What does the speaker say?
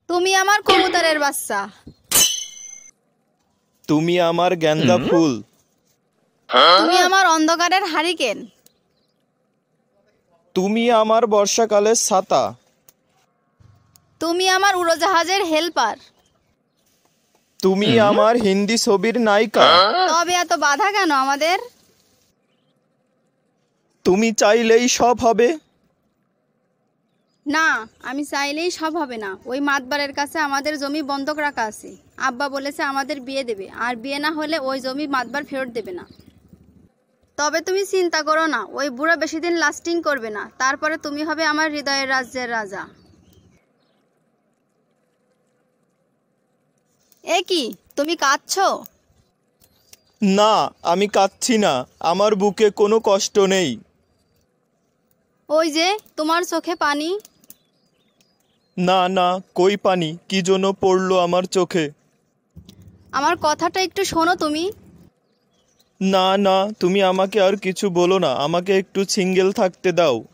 তুমি আমার কবুতরের বাচ্চা। তুমি আমার গেন্দা ফুল। তুমি আমার অন্ধকারের হারিকেন। তুমি আমার বর্ষাকালের ছাতা। তুমি আমার উড়োজাহাজের হেল্পার। তুমি আমার হিন্দি ছবির নায়িকা। তবে এত বাধা কেন আমাদের? তুমি চাইলেই সব হবে। না, আমি চাইলেই সব হবে না। ওই মাতবারের কাছে আমাদের জমি বন্ধক রাখা আছে। আব্বা বলেছে আমাদের বিয়ে দেবে, আর বিয়ে না হলে ওই জমি মাতবার ফেরত দেবে না। তবে তুমি চিন্তা করো না, ওই বুড়া বেশি দিন লাস্টিং করবে না। তারপরে তুমি হবে আমার হৃদয়ের রাজ্যের রাজা। এ কি, তুমি কাঁদছো? না, আমি কাঁদছি না। আমার বুকে কোনো কষ্ট নেই। ওই যে তোমার চোখে পানি। না না, কই পানি? কি জন্য পড়লো আমার চোখে? আমার কথাটা একটু শোনো তুমি। না না, তুমি আমাকে আর কিছু বলো না। আমাকে একটু সিঙ্গেল থাকতে দাও।